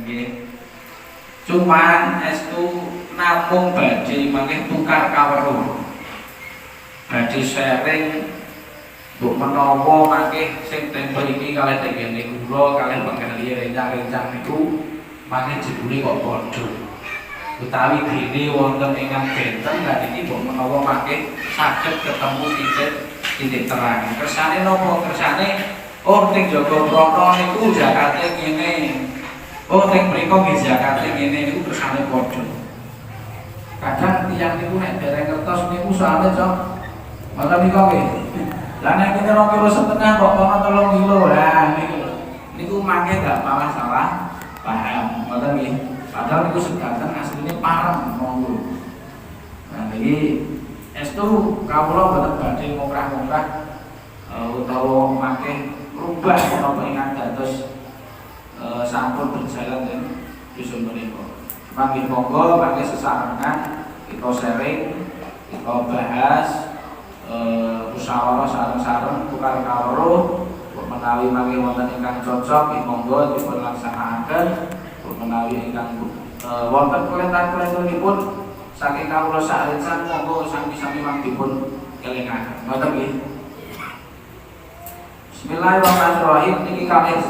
nggih. Cuman estu namung badhe mangke tukar kaweruh. Badhe sharing mbok menawa mangke sing tempo iki kalih tengene kula kalih penggali rencang-rencang niku mangke jebule kok padha. Utawi dene wonten ingkang benten lan iki mbok menawa mangke saged ketemu titik terang. Kersane napa? Kersane oh ning Joko Prono niku zakate ngene. Oh ning mriko nggih zakate ngene niku kersane padha. Kadang tiyang niku nek dereng ngertos niku soalé cok mboten niku nggih. Lah nek kene 2,5 kilo kok ana 3 kilo. Lah niku mangke gak masalah paham. Mboten nggih. Padahal niku sedanten asline parem monggo. Nah niki estu kawula boten badhe ngomrah-ngomrah utawa mangke rubah menapa ingkang dados sampun berjalan ten dusun menika. Mangke monggo mangke sesarengan kita sharing, kita bahas musyawarah sareng-sareng tukar kawruh menawi mangke wonten ingkang cocok monggo dipun laksanakaken menawi ingkang wonten kelentar-kelentaripun saking kawula saresan monggo sami-sami mangkipun kelingaken. Ngoten nggih. Bismillahirrahmanirrahim. Niki kalih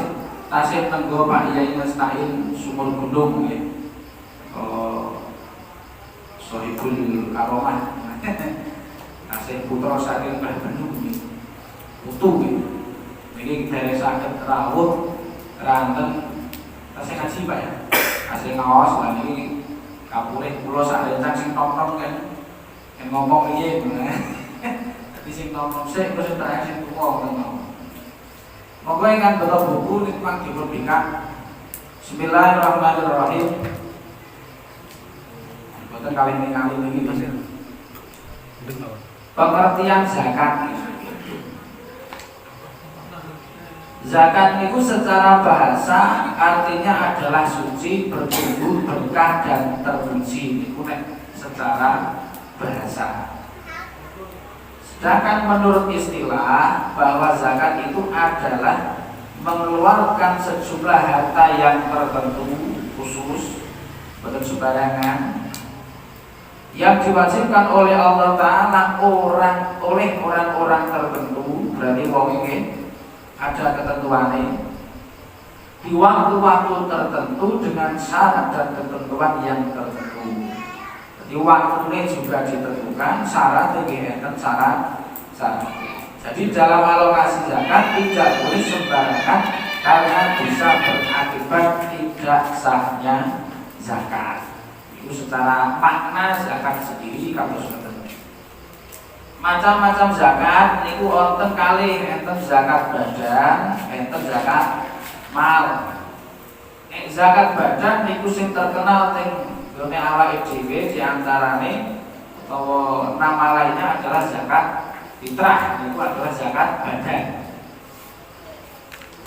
tasih tenggo Pak Yai Mestain Sumur Gunung nggih. Sohibul Karomah. Tasih putra saking Mbah Benung nggih. Putu nggih. Niki deresaken rawuh ranten tasih ngaji Pak ya. Tasih ngaos lan niki kapurih kula sarencang sing tom-tom kan. Ngomong piye bener. Dadi sing tom-tom sik terus tak sing tuwa ngono. Monggo ingkang beto buku nikmat dipun bingkak. Bismillahirrahmanirrahim. Boten kalih ningali niki Mas. Pengertian zakat. Zakat niku secara bahasa artinya adalah suci, bertumbuh, berkah dan terpuji. Niku nek secara bahasa. Sedangkan menurut istilah bahwa zakat itu adalah mengeluarkan sejumlah harta yang tertentu khusus, bukan sembarangan, yang diwajibkan oleh Allah Ta'ala oleh orang-orang tertentu. Berarti wong iki ada ketentuannya di waktu-waktu tertentu dengan syarat dan ketentuan yang tertentu. Jadi waktunya juga ditentukan, syarat syarat. Jadi dalam alokasi zakat tidak boleh sembarangan karena bisa berakibat tidak sahnya zakat. Itu secara makna zakat sendiri kalau sudah macam-macam zakat niku wonten kalih, enten zakat badan, enten zakat mal. Zakat badan niku sing terkenal teng gone awake dhewe diantarane utawa nama lainnya adalah zakat fitrah, niku adalah zakat badan.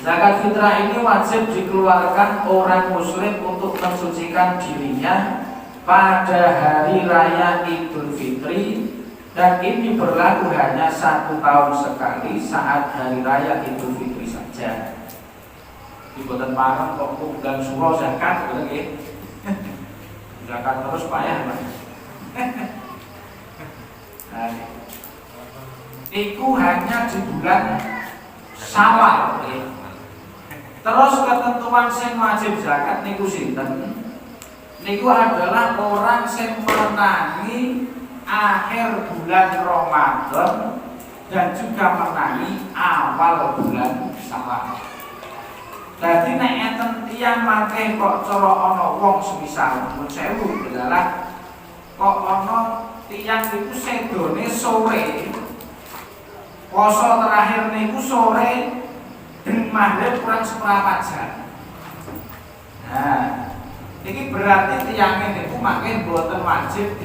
Zakat fitrah ini wajib dikeluarkan orang muslim untuk mensucikan dirinya pada hari raya Idul Fitri. Dan ini berlaku hanya 1 tahun sekali saat hari raya Idul Fitri saja. Di boten pareng kok dan suro zakat betul nggih. Zakat terus payah Mas. Nah, itu hanya di bulan Syawal nggih. Terus ketentuan sing wajib zakat niku sinten? Niku adalah orang sing menangi akhir bulan Ramadan dan juga menangi awal bulan Syawal. Jadi nek enten tiyang mangke kok cara ana wong semisal mun sewu adalah kok ana tiyang niku sedone sore. Poso terakhir niku sore den maghrib kurang seprapat jam. Nah, iki berarti tiyange niku mangke boten wajib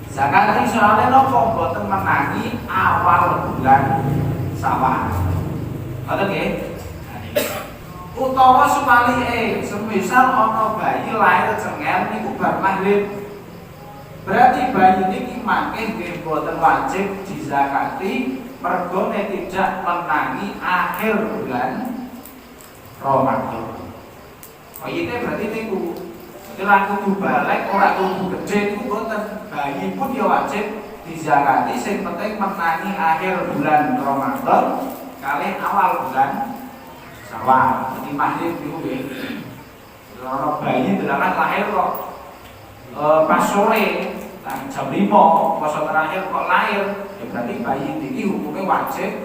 zakat ini soalnya nopo boten menangi awal bulan Syawal. Ngoten nggih. Utawa semalike, semisal ana bayi lahir cengel niku bar maghrib. Berarti bayi niki mangke nggih boten wajib dizakati mergo tidak menangi akhir bulan Ramadan. Bayine berarti niku. Dadi ora kudu balik, ora kudu gedhe niku mboten. Bayi pun ya wajib dizakati, sing penting menangi akhir bulan Ramadan kali awal bulan Syawal. Jadi mahir niku nggih. Ono bayi delalah lahir kok pas sore jam 5 poso terakhir kok lahir, ya berarti bayi iki hukumnya wajib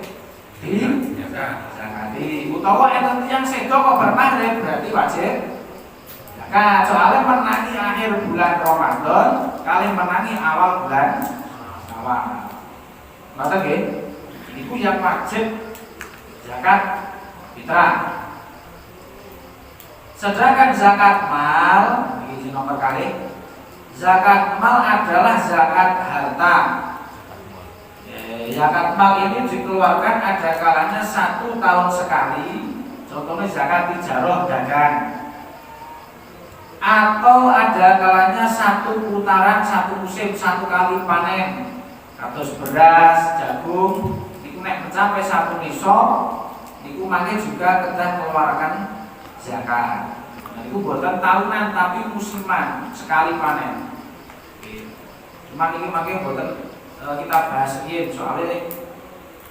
dizakati. Utawa enten tiyang sedo kok bermahrim berarti wajib zakat. Soalnya menangi akhir bulan Ramadan kali menangi awal bulan Syawal. Ngoten nggih. Iku yang wajib zakat fitrah. Sedangkan zakat mal, ini nomor kali. Zakat mal adalah zakat harta. Zakat mal ini dikeluarkan ada kalanya 1 tahun sekali. Contohnya zakat tijarah dagang. Atau ada kalanya 1 putaran, 1 musim, 1 kali panen. Kados beras, jagung, niku nek mencapai 1 nisab, niku mangke juga kedah mengeluarkan zakat. Nah, itu buatan tahunan tapi musiman sekali panen. Cuma ini makanya buatan kita bahas ini soalnya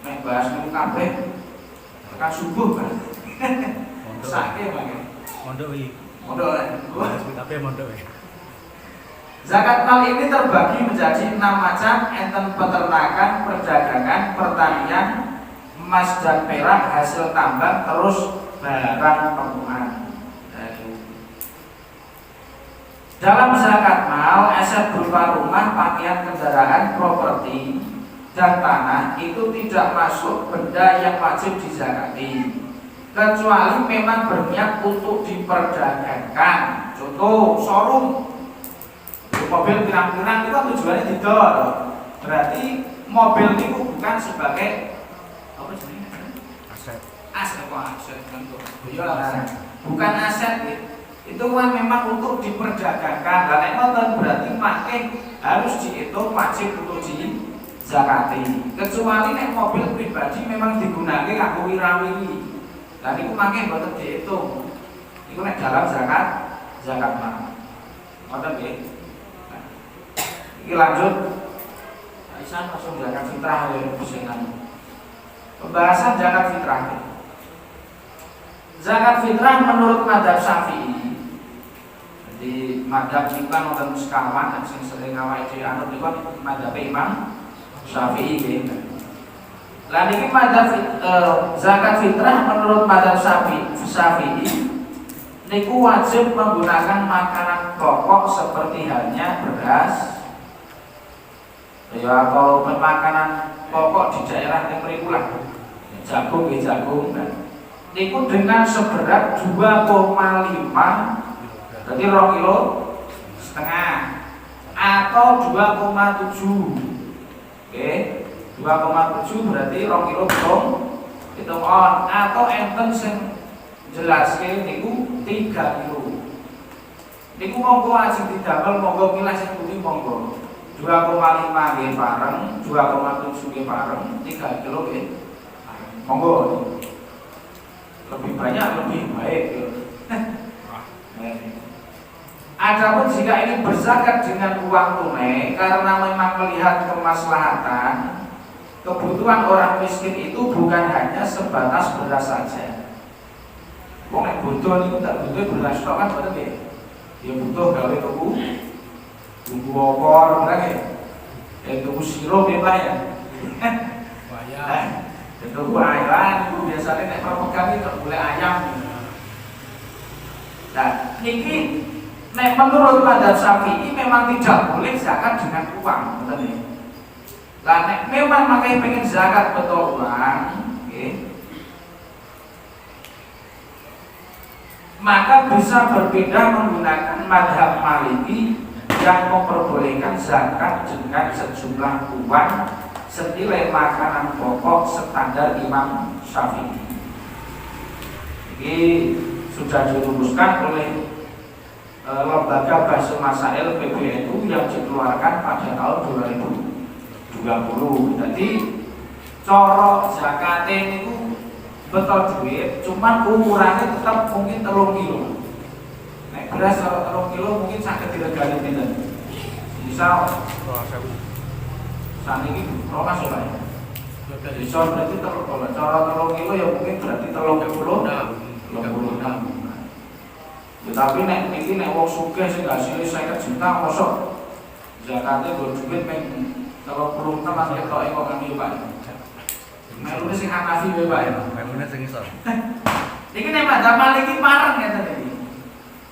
nek bahas niku kabeh tekan subuh kan. Sakit makanya. Mondok iki. Mondok. Kabeh mondok. Zakat mal ini terbagi menjadi 6 macam, enten peternakan, perdagangan, pertanian, emas dan perak, hasil tambang, terus barang penggunaan. Dalam zakat mal, aset berupa rumah, pakaian, kendaraan, properti, dan tanah itu tidak masuk benda yang wajib dizakati, kecuali memang berniat untuk diperdagangkan. Contoh, showroom mobil pirang-pirang itu tujuannya didol. Berarti mobil itu bukan sebagai apa jenisnya? Aset. Aset kok aset kan tuh. Bukan aset gitu. Itu kan memang untuk diperdagangkan. Dan nek ngoten berarti makin harus dihitung wajib untuk dizakati. Kecuali nek mobil pribadi memang digunakan kanggo wirawiri. Dan itu makin mboten dihitung. Iku nek dalam zakat mal. Ngoten nggih. Ini lanjut. Aisyah langsung zakat fitrah ya pusingan. Pembahasan zakat fitrah. Zakat fitrah menurut madzhab Syafi'i. Jadi madzhab niku kan wonten sekawan sing sering awake dhewe anut niku madzhab Imam Syafi'i nggih. Lah niki madzhab zakat fitrah menurut madzhab Syafi'i niku wajib menggunakan makanan pokok seperti halnya beras, ya atau makanan pokok di daerah yang mriku lah. Jagung nggih jagung kan. Niku dengan seberat 2,5 berarti 2,5 kilo atau 2,7. Oke, 2,7 berarti 2 kilo hitung on atau enten sing jelaske niku 3 kilo. Niku monggo ajeng didamel monggo milih sing pundi monggo. 2,5 nggih bareng, 2,7 nggih bareng, 3 kilo nggih. Monggo. Lebih banyak lebih baik. Adapun jika ini berzakat dengan uang tunai karena memang melihat kemaslahatan, kebutuhan orang miskin itu bukan hanya sebatas beras saja. Wong nek butuh niku tak butuh beras tok kan boten nggih. Ya butuh gawe tuku bumbu opor ora nggih. Tuku sirup ya Pak ya. Bayar. Tuku ayam itu biasanya nek perpekan itu boleh ayam. Nah, niki nek menurut madzhab Syafi'i memang tidak boleh zakat dengan uang, betul ya? Lah nek memang makanya pengen zakat betul uang, okay, maka bisa berpindah menggunakan madzhab Maliki yang memperbolehkan zakat dengan sejumlah uang senilai makanan pokok standar Imam Syafi'i. Ini sudah dirumuskan oleh Lembaga Bahsul Masail PBNU yang dikeluarkan pada tahun 2020. Jadi coro zakat itu betul duit, cuman ukurannya tetap mungkin 3 kilo. beras 3 kilo mungkin saged diregani pinten. Misal saniki rolas ya Pak. Bisa berarti cara 3 kilo ya mungkin berarti 36. Ya, tapi nek niki nek wong sugih sing hasilé 50 juta mosok zakate nggo duit ping 36 mas ketoke kok ngene Pak. Melune sing Hanafi wae Pak. Melune sing isor. Iki nek madzhab Maliki pareng ngeten iki.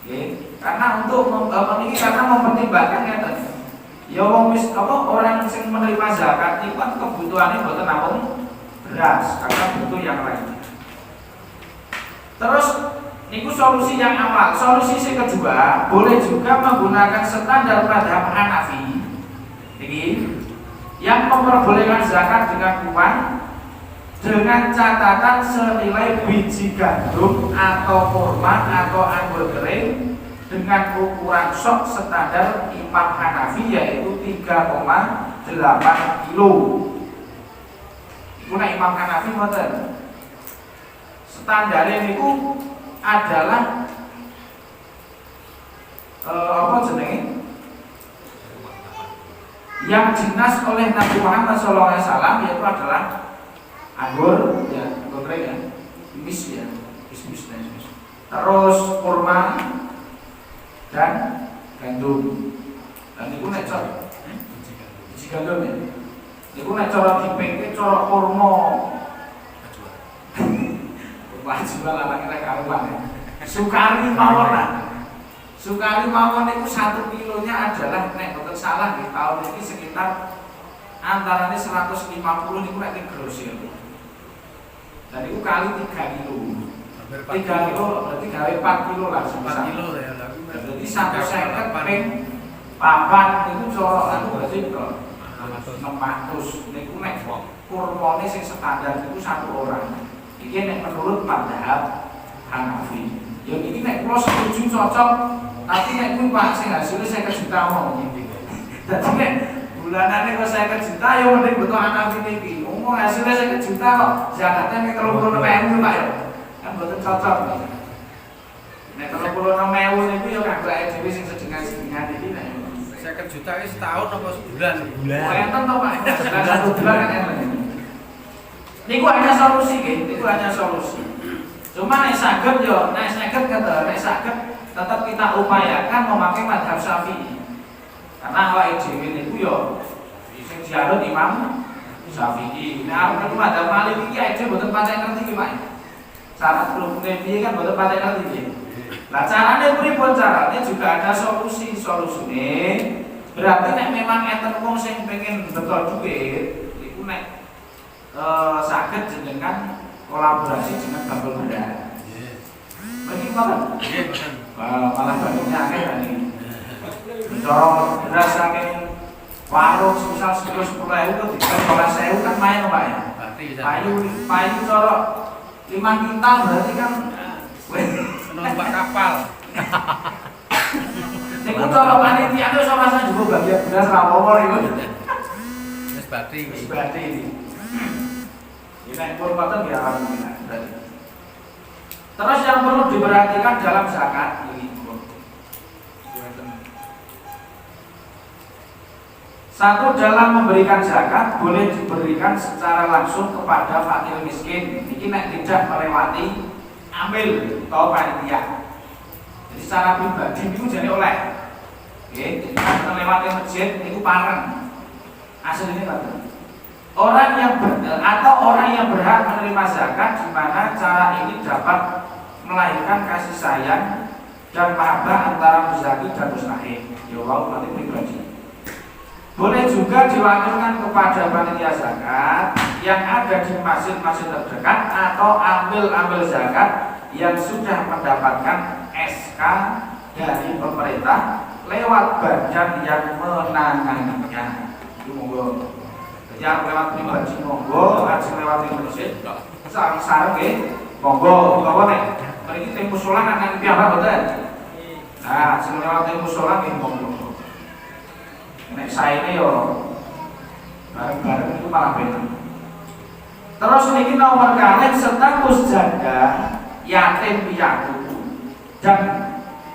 Nggih, karena untuk meniki karena mempertimbangkan ngeten. Ya wong wis orang sing menerima zakat niku kan kebutuhane mboten namung beras, karena butuh yang lain. Terus niku solusi yang awal. Solusi yang kedua, boleh juga menggunakan standar madzhab Hanafi. Ini yang memperbolehkan zakat dengan uang dengan catatan senilai biji gandum atau kurma atau anggur kering dengan ukuran sok standar Imam Hanafi yaitu 3,8 kilo. Iku nek Imam Hanafi ngoten. Standarnya niku adalah apa jenenge? Yang dinas oleh Nabi Muhammad SAW yaitu adalah anggur, ya, anggur kering ya, mis ya, mis. Terus kurma dan gandum. Dan itu nek biji gandum ya. Iku nek cara dipengke cara kurma. Wah, jual anak-anak karuan ya. Sukari mawon lah. Sukari mawon itu 1 kilonya adalah nek boten salah di tahun ini sekitar antaranya 150 niku nek grosir. Dan itu kali 3 kilo. 3 kilo berarti gawe 4 kilo lah. 4 kilo ya. Berarti 150 ping 4 itu corok aku berarti kok 600. Niku nek kurmane sing standar itu 1 orang. Iki nek menurut madzhab Hanafi. Ya iki nek kula setuju cocok, tapi nek kuwi Pak sing hasilnya 50 juta mau. Dadi nek bulanane kok 50 juta ya mending butuh Hanafi niki. Umum hasilnya 50 juta kok zakatnya mek 36.000 Pak ya. Kan mboten cocok. Nek 36.000 niku ya kanggo awake dhewe sing sedengan-sedengan iki nek 50 juta iki setahun apa sebulan? Oh enten to Pak. 1 bulan kan enten. Niku hanya solusi nggih, niku hanya solusi. Cuma nek saged yo, nek saged tetap kita upayakan memakai madzhab Syafi'i. Karena awake dhewe niku yo sing dianut Imam Syafi'i. Nah, nek madzhab Maliki iki aja mboten pancen ngerti iki, Pak. Syarat rukune piye kan mboten pancen ngerti iki. Lah carane pripun carane juga ada solusine. Berarti nek memang enten wong sing pengen betul duit, iku nek saged jenengan kolaborasi dengan Bambang Benda. Nggih. Begitu Nggih, malah bandingnya akeh kan iki. Cara beras saking warung misal 10.000 kok dijual 12.000 kan main Pak ya. Payu cara 5 kintal berarti kan numpak kapal. Niku cara panitia itu sama saya juga bagian beras ra apa-apa niku. Wis bathi. Ini kurmatan ya alhamdulillah. Terus yang perlu diperhatikan dalam zakat ini. Satu, dalam memberikan zakat boleh diberikan secara langsung kepada fakir miskin. Ini tidak melewati amil atau panitia. Jadi secara pribadi itu jadi oleh. Oke, kan melewati masjid itu parang. Aslinya kan. Orang yang berhak menerima zakat, di mana cara ini dapat melahirkan kasih sayang dan mahabbah antara muzaki dan mustahik. Ya Allah, nanti pribadi. Boleh juga diwakilkan kepada panitia zakat yang ada di masjid-masjid terdekat atau ambil zakat yang sudah mendapatkan SK dari pemerintah lewat badan yang menanganinya. Itu monggo. Yang lewat pribadi monggo, ajeng lewat masjid. Sareng nggih, monggo nek mriki teng musala nang piyambak mboten. Nah, ajeng lewat teng musala nggih monggo. Nek saene yo bareng-bareng itu malah beda. Terus niki nomor kalih status janda yatim piatu dan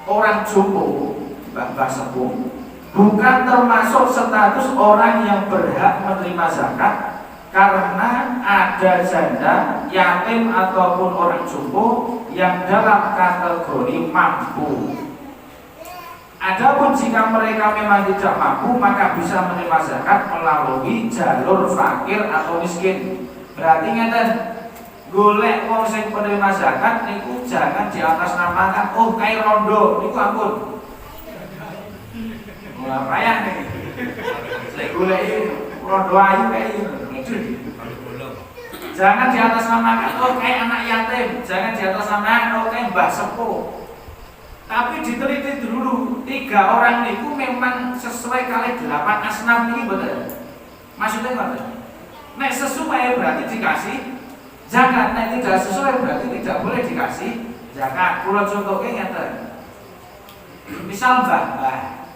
orang jompo, mbah sepuh, bukan termasuk status orang yang berhak menerima zakat karena ada janda, yatim ataupun orang jompo yang dalam kategori mampu. Adapun jika mereka memang tidak mampu, maka bisa menerima zakat melalui jalur fakir atau miskin. Berarti ngeten, golek wong sing penerima zakat niku jangan di atas namakan oh kayak rondo niku ampun. Mulai payah nih. Lek golek rondo ayu kayak jangan di atas namakan oh kayak anak yatim, jangan di atas namakan oh kayak mbah sepuh. Tapi diteliti dulu, 3 orang niku memang sesuai kali 8 asnaf ini betul. Maksudnya betul. Nek sesuai berarti dikasih zakat, nek tidak sesuai berarti tidak boleh dikasih zakat. Kula contohnya ngeten. Misal mbah,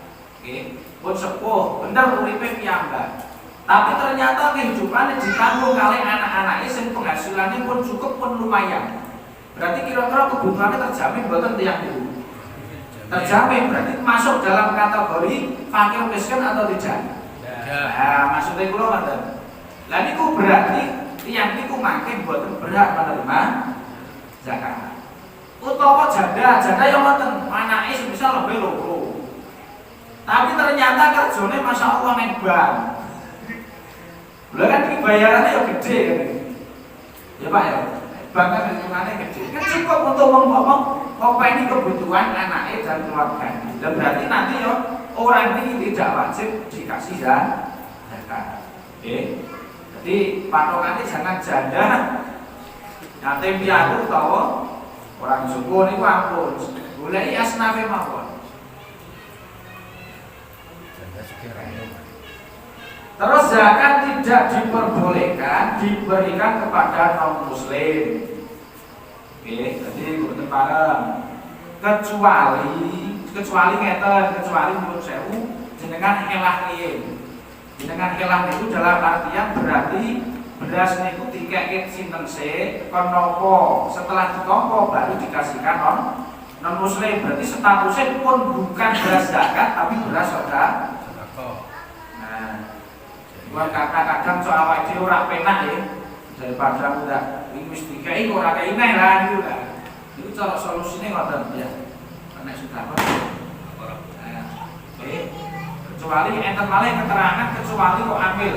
pun sepuh, bener uripe piyambak. Tapi ternyata kehidupannya ditanggung kali anak-anaknya sing penghasilannya pun cukup pun lumayan. Berarti kira-kira kebutuhannya terjamin boten tiyang niku. Terjamin berarti masuk dalam kategori fakir miskin atau tidak? Nah, maksudnya kula ngoten. Lah niku berarti tiyang niku mangke mboten berhak menerima zakat. Utawa janda yang ngoten, anake semisal lebih loro. Tapi ternyata kerjane masyaallah ning bank. Lha kan iki bayarannya ya gede kan. Ya Pak ya. Bank kan hitungane gede. Kan cukup untuk ngomong ini kebutuhan anaknya dan keluarganya. Dan berarti nanti ya orang ini tidak wajib dikasih zakat. Oke. Jadi patokannya jangan janda, yatim piatu utawa orang suku niku ampun. Goleki asnafe mawon. Terus zakat tidak diperbolehkan diberikan kepada non muslim. Oke, jadi boten pareng. Kecuali ngeten, kecuali menurut sewu jenengan helah riyin. Jenengan helah niku dalam artian berarti beras niku dikek sinten se kon napa, setelah ditampa baru dikasihkan non muslim. Berarti statusnya pun bukan beras zakat tapi beras sedekah. Nah, buat kadang-kadang soal awake dhewe ora penak ya. Daripada udah ini mesti kayak ora kayak ini lah gitu kan. Itu cara solusinya ngoten ya. Karena sudah apa? Oke. Kecuali enten malih keterangan kecuali kok ambil.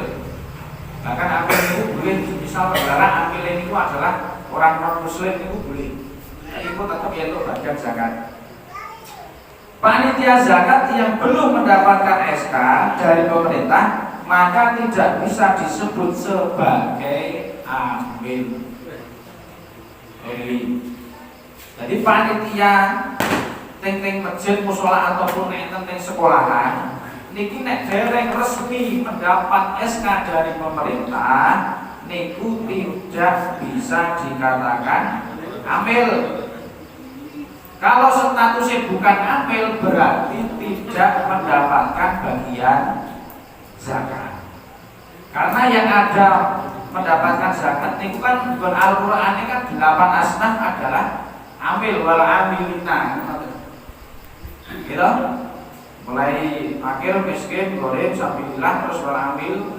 Bahkan ambil itu boleh misal saudara ambil ini adalah orang non muslim itu boleh. Itu tetap yaitu bagian zakat. Panitia zakat yang belum mendapatkan SK dari pemerintah maka tidak bisa disebut sebagai amil. Jadi panitia teng masjid mushola ataupun teng sekolahan niki nek dereng resmi mendapat SK dari pemerintah niku tidak bisa dikatakan amil. Kalau statusnya bukan amil berarti tidak mendapatkan bagian zakat. Karena yang ada mendapatkan zakat itu kan bukan Al-Qur'an ini kan 8 asnaf adalah amil wal amilina. Gitu? Mulai fakir, miskin, gharib, sabilillah terus wal amil.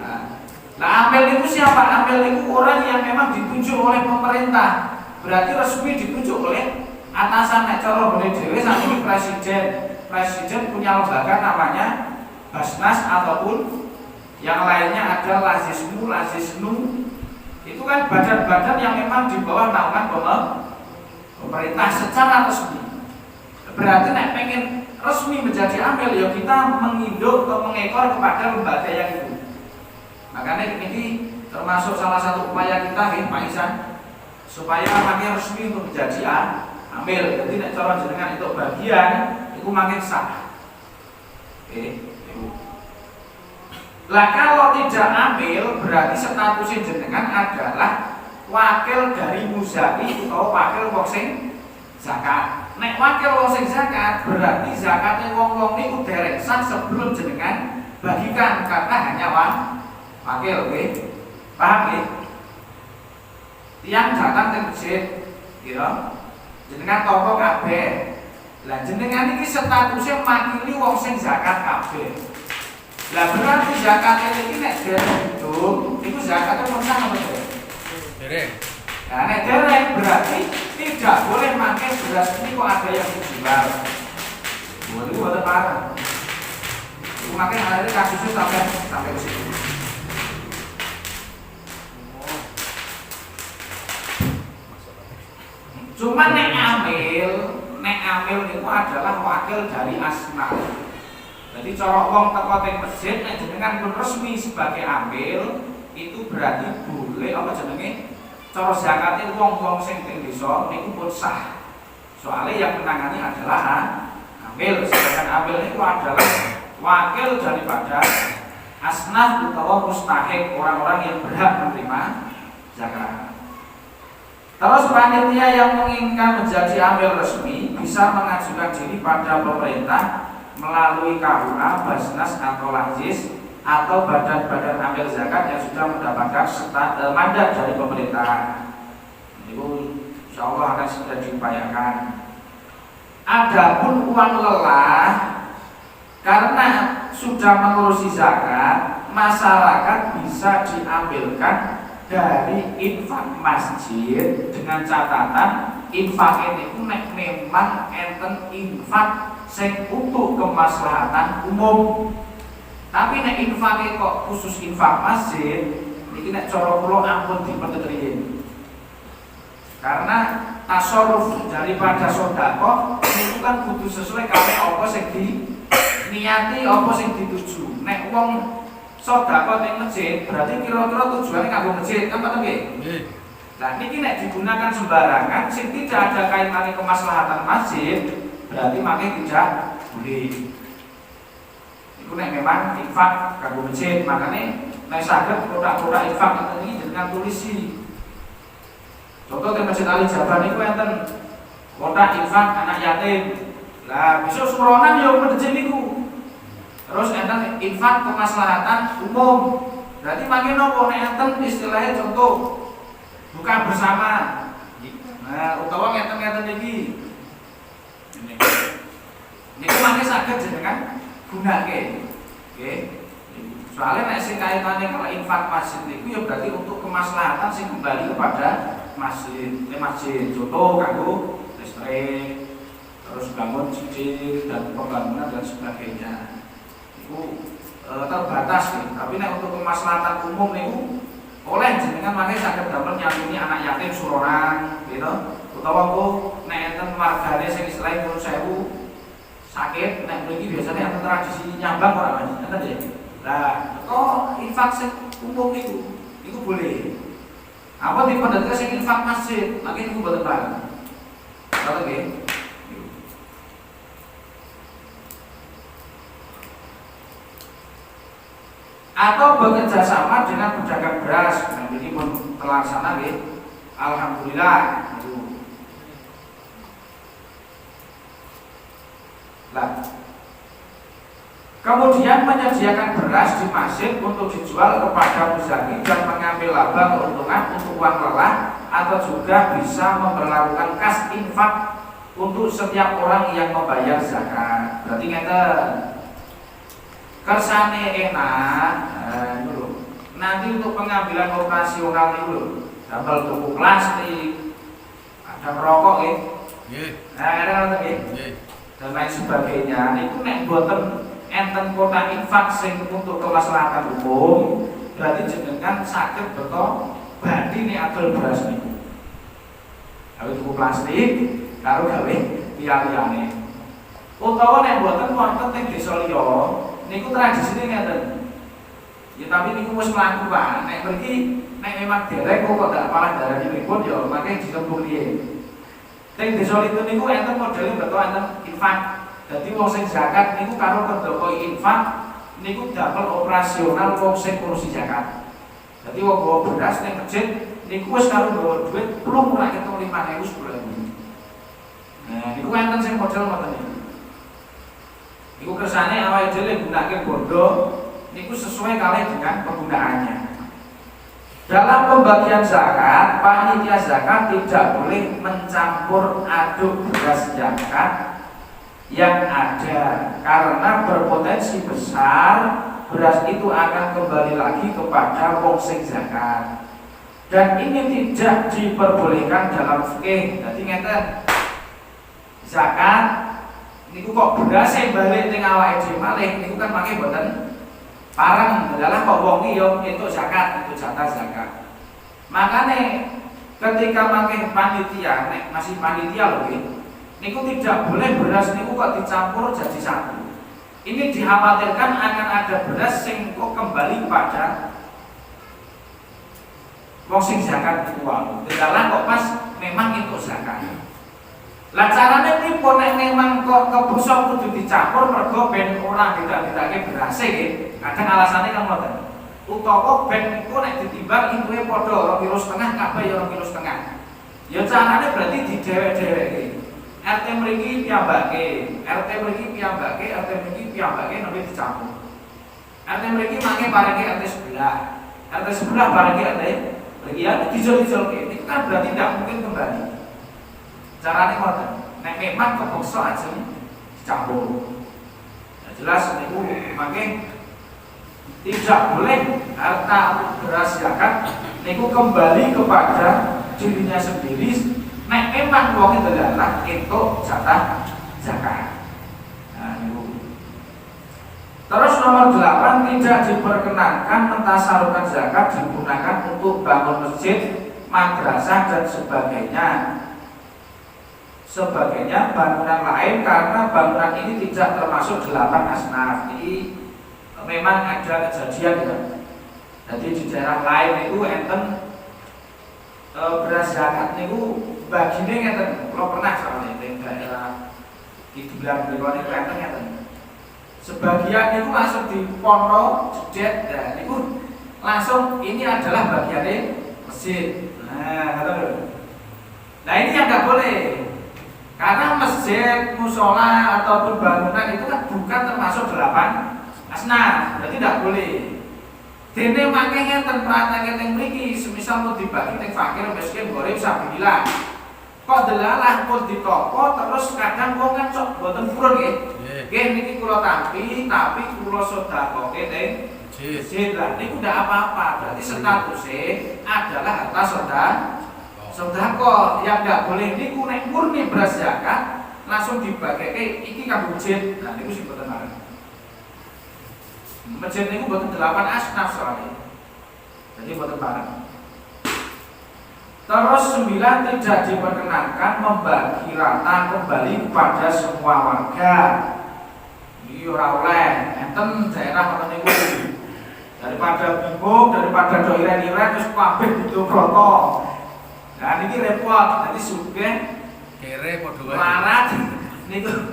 Nah, amil itu siapa? Amil itu orang yang memang ditunjuk oleh pemerintah. Berarti resmi ditunjuk oleh atasan nek cara bone dhewe sakniki presiden. Presiden punya lembaga namanya Basnas ataupun yang lainnya ada Lazisnu, itu kan badan-badan yang memang di bawah naungan pemerintah secara resmi. Berarti nek pengen resmi menjadi amil ya kita menginduk atau mengekor kepada lembaga yang itu. Makanya ini termasuk salah satu upaya kita Pak Isan supaya makin resmi untuk menjadi amil. Jadi nek cara jenengan itu bagian itu makin sah. Lah kalau tidak ambil berarti statusnya jenengan adalah wakil dari muzaki atau wakil wong sing zakat. Nek wakil wong sing zakat berarti zakatnya wong-wong niku derek sah sebelum jenengan bagikan karena hanya wakil, oke? Paham ya? Tiang datang ke masjid, gitu. Jenengan toko kabeh. Lah jenengan iki statusnya makili wong sing zakat kabeh. Lah berarti zakat iki nek dihitung iku zakatnya murah apa tidak? Dereng. Nah nek dereng berarti tidak boleh pakai beras ini kok ada yang dijual. Buat itu buat parah. Itu makanya akhirnya kasusnya sampai ke situ. Cuma nek amil itu adalah wakil dari asnaf. Jadi cara wong teko teng masjid nek jenengan pun resmi sebagai amil itu berarti boleh apa jenenge cara zakate wong-wong sing teng desa niku pun sah. Soalnya yang menangani adalah amil, sedangkan amil itu adalah wakil daripada asnaf atau mustahik orang-orang yang berhak menerima zakat. Terus panitia yang menginginkan menjadi amil resmi bisa mengajukan diri pada pemerintah melalui KUA, Basnas atau Lajis atau badan-badan amil zakat yang sudah mendapatkan mandat dari pemerintah. Itu insya Allah akan segera diupayakan. Adapun uang lelah karena sudah mengurusi zakat, masyarakat bisa diambilkan dari infak masjid dengan catatan infak ini nek memang enten infak sing untuk kemaslahatan umum. Tapi nek infake kok khusus infak masjid, niki nek cara kula ampun dipetetriin. Karena tasarruf daripada sedekah itu kan kudu sesuai karo apa sing diniati, apa sing dituju. Nek wong sedekah ning masjid berarti kira-kira tujuannya kanggo masjid, kan Pak nggih? Nggih. Lah niki nek digunakan sembarangan sing tidak ada kaitannya kemaslahatan masjid, berarti makanya tidak boleh. Itu nek memang infak kanggo masjid, makanya nek saged produk-produk infak ini dengan tulisi. Contoh di Masjid Ali Jabar niku enten kotak infak anak yatim. Lah besok suronan ya medhece niku. Terus enten infak kemaslahatan umum. Berarti makin nopo nek enten istilahnya contoh buka bersama. Nah, utawa ngeten-ngeten iki. Niku mangke saged jenengan gunake. Nggih. Soalnya nek sing kaitane karo infak masjid niku ya berarti untuk kemaslahatan sing kembali kepada masjid. Contoh kanggo listrik, terus bangun masjid dan pembangunan dan sebagainya. Itu terbatas nih. Tapi nek untuk kemaslahatan umum niku oleh jenengan mangke saged damel nyantuni anak yatim suronan, gitu. Utawa kok nek enten margane sing istilahé pun 1000 sakit, nek mriki biasanya enten tradisi nyambang ora Mas? Enten ya? Lah, kok infak sing umum niku boleh. Apa di pendekat sing infak masjid, lagi niku boten bareng. Ngoten nggih. Atau bekerja sama dengan pedagang beras, nah ini pun terlaksana nggih. Alhamdulillah. Lah, kemudian menyediakan beras di masjid untuk dijual kepada muzaki dan mengambil laba keuntungan untuk uang lelah, atau juga bisa memperlakukan kas infak untuk setiap orang yang membayar zakat. Berarti ngeten. Kersane enak, nanti untuk pengambilan operasional itu lho, damel tuku plastik, ada merokok ya, ada dan lain sebagainya. Itu nek boten enten kota infak sing untuk kemaslahatan umum, berarti jenengan saged beto badhe nek adol beras niku. Gawe tuku plastik karo gawe liyane. Utawa nek boten wonten teng desa liya, niku tradisine ngeten. Ya tapi niku wis mlaku Pak. Nek mriki nek memang derek kok ndak malah darani pripun ya mangke ditempur piye. Teng desa itu niku enten modele beto enten infak. Dadi wong sing zakat niku karo kedoko infak niku damel operasional wong sing ngurusi zakat. Dadi wong bawa beras ning masjid niku wis karo bawa duit plung ora ketok 5.000 sebulan. Nah, niku enten sing model ngoten niku. Niku kersane awake dhewe gunakake bondo niku sesuai kalih dengan penggunaannya. Dalam pembagian zakat, panitia zakat tidak boleh mencampur aduk beras zakat yang ada, karena berpotensi besar beras itu akan kembali lagi kepada wong sing zakat. Dan ini tidak diperbolehkan dalam fikih. Jadi ngeten, zakat niku kok beras balik ning awake dhewe malih niku kan mangke mboten pareng. Dalah kok wong iki yo entuk zakat, itu jatah zakat. Makane ketika mangke panitia, nek masih panitia lho nggih, niku tidak boleh beras niku kok dicampur jadi satu. Ini dikhawatirkan akan ada beras sing kok kembali pada wong sing zakat itu wae. Dalah kok pas memang itu zakat. Lah carane pripun nek memang kok kebusok kudu dicampur mergo ben ora tidak-tidake beras nggih. Kadang alasane kan ngoten. Utawa ben iku nek ditimbang intuhe padha 2,5 kg kabeh ya 2,5 kg. Ya carane berarti didhewek-dhewekke. RT mriki piyambake, RT mriki piyambake, RT mriki piyambake nembe dicampur. RT mriki mangke paringi RT sebelah. RT sebelah paringi RT mriki ya dijol-jolke. Itu kan berarti tidak mungkin kembali. Carane ngoten. Nek memang kepeksa ajeng dicampur. Ya jelas niku mangke tidak boleh harta beras zakat niku kembali kepada dirinya sendiri. Nek memang wong itu adalah entuk jatah zakat. Nah, niku. Terus nomor 8, tidak diperkenankan mentasarufkan zakat digunakan untuk bangun masjid, madrasah dan sebagainya bangunan lain, karena bangunan ini tidak termasuk 8 asnaf. Ini memang ada kejadian ya. Jadi di daerah lain itu enten beras zakat niku bagine ngeten. Kalau pernah soalnya di daerah Kidulan mriku niku enten ngeten. Sebagian niku langsung dipono jedet, dan niku langsung ini adalah bagiannya masjid. Nah, ngoten lho. Nah, ini yang nggak boleh. Karena masjid, musola ataupun bangunan itu kan bukan termasuk 8 asnaf, berarti tidak boleh. Dene mangke ngeten praktek teng mriki, semisal mau dibagi teng fakir miskin goreng sabilillah. Kok delalah pun ditoko terus kadang wong kan sok boten purun nggih. Nggih niki kula tampi tapi kula sedekahke teng masjid. Lah niku ndak apa-apa, berarti statusnya adalah harta sedekah. Yang ndak boleh niku nek murni beras zakat langsung dibageke iki kanggo masjid. Nah niku sing boten bareng. Masjid niku boten 8 asnaf soalnya. Jadi boten bareng. Terus 9, tidak diperkenankan membagi rata kembali kepada semua warga. Iki ora oleh, enten daerah ngoten niku. Daripada bingung, daripada do iren-iren terus kabeh didobroto. Nah niki repot, dadi sugih kere padha wae. Larat niku.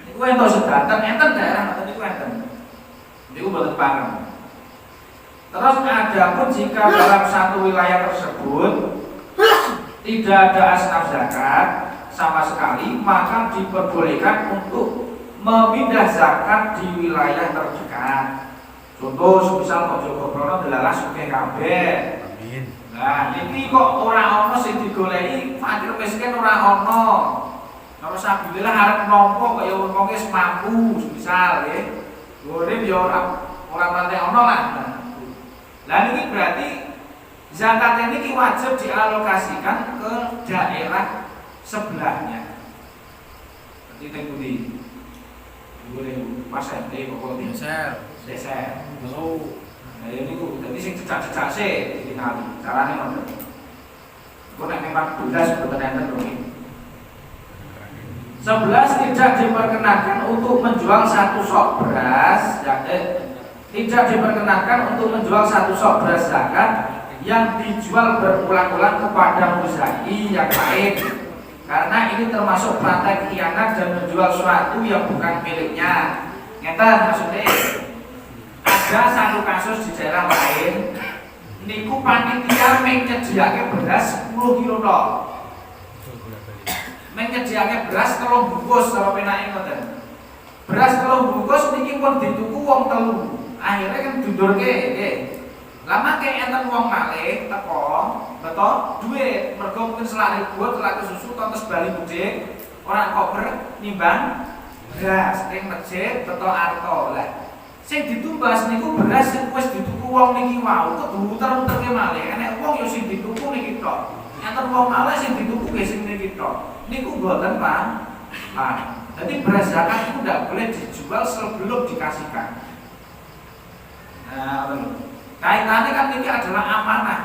Niku entuk sedanten, enten daerah ngoten niku enten. Niku boten bareng. Terus ada pun jika dalam satu wilayah tersebut tidak ada asnaf zakat sama sekali, maka diperbolehkan untuk memindah zakat di wilayah terdekat. Contoh, misal Mojokerto delalah sugih kabeh. Amin. Nah, iki kok ora ana sing digoleki, fakir miskin ora ana. Kalau sabilillah arep nampa kaya wong wis mampu, misal nggih. Urip ya ora mantek ana lah. Lah niki berarti zakat ini wajib dialokasikan ke daerah sebelahnya. Seperti teng pundi? Boleh pas ente kok Deser. Oh. Nah niku dadi sing cecak-cecak sih ditingali. Carane ngono. Kok nek memang belas boten enten lho. 11, tidak diperkenankan untuk menjual satu sok beras, tidak diperkenankan untuk menjual satu sok beras zakat yang dijual berulang-ulang kepada muzaki yang lain, karena ini termasuk praktek khianat dan menjual sesuatu yang bukan miliknya. Ngeten maksudnya, ada satu kasus di daerah lain, niku panitia menyediakan beras 10 kilo tok. Menyediakan beras 3 bungkus kalau penake ngoten. Beras 3 bungkus niki pun dituku wong 3. Akhirnya kan dundurke nggih. Lama kayak enten wong malih teko, beto duit mergo mungkin selari buat selari susu tontos bali budhe ora kober nimbang beras ning masjid beto arto. Lah sing ditumbas niku beras sing wis dituku wong niki wau kudu muter-muterke malih. Enek wong yo sing dituku niki tok. Enten wong malih sing dituku nggih sing niki tok. Niku mboten, Pak. Jadi beras zakat itu tidak boleh dijual sebelum dikasihkan. Nah, kaitannya kan ini adalah amanah.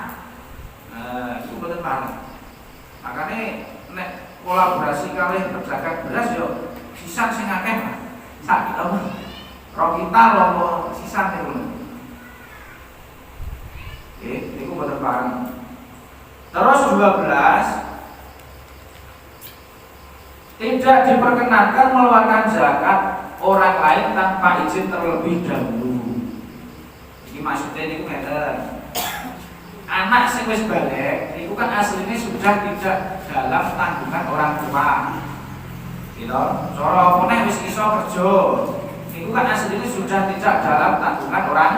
Itu betul banget. Makanya nek kolaborasi kali pedagang beras yo sisa sing akeh Mas. Sak kilo rong kita lomo sisa niku. Niku betul banget. Terus 12 tidak diperkenankan mengeluarkan zakat orang lain tanpa izin terlebih dahulu. Ini maksudnya ini ngeten. Anak sing wis balik itu kan aslinya sudah tidak dalam tanggungan orang tua. Gitu. Cara meneh wis iso kerja. Itu kan aslinya sudah tidak dalam tanggungan orang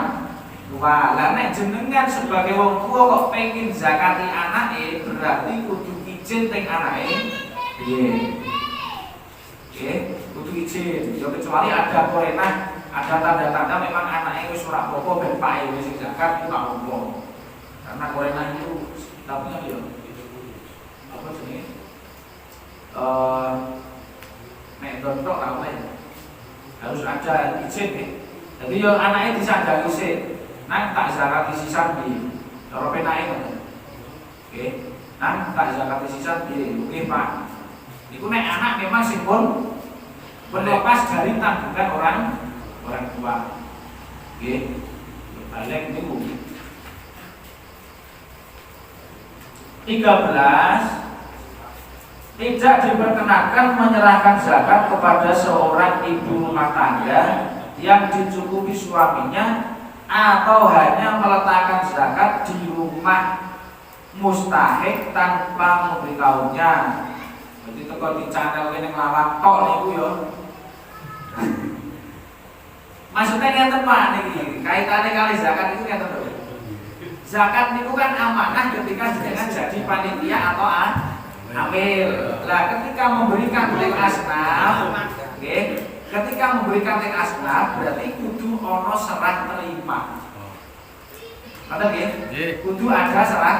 tua. Lah nek jenengan sebagai wong tua kok pengen zakati anake berarti kudu izin teng anake. Piye? Kudu izin. Ya kecuali ada korenah, ada tanda-tanda memang anaknya wis ora apa-apa ben pae wis zakat itu gak apa. Karena korenah itu tapi ya apa jenenge? Nek dontok lah harus ada izin ya. Jadi yo anaknya disadari sik. Nang tak zakati sisan piye? Cara penake ngoten. Nggih. Nang tak zakati sisan piye? Nggih, Pak. Iku nek anak memang sing pun berlepas dari tanggungan orang tua. Nggih. Balik niku. 13 tidak diperkenankan menyerahkan zakat kepada seorang ibu rumah tangga yang dicukupi suaminya atau hanya meletakkan zakat di rumah mustahik tanpa memberitahunya. Berarti teko di channel ini ngelawak tok niku ya. Maksudnya ngeten Pak niki, kaitane kali zakat itu ngeten lho. Zakat niku kan amanah ketika jenengan jadi panitia atau amil. Lah ketika memberikan teng asnaf, nggih, ketika memberikan teng asnaf berarti kudu ana serah terima. Ngoten nggih? Kudu ada serah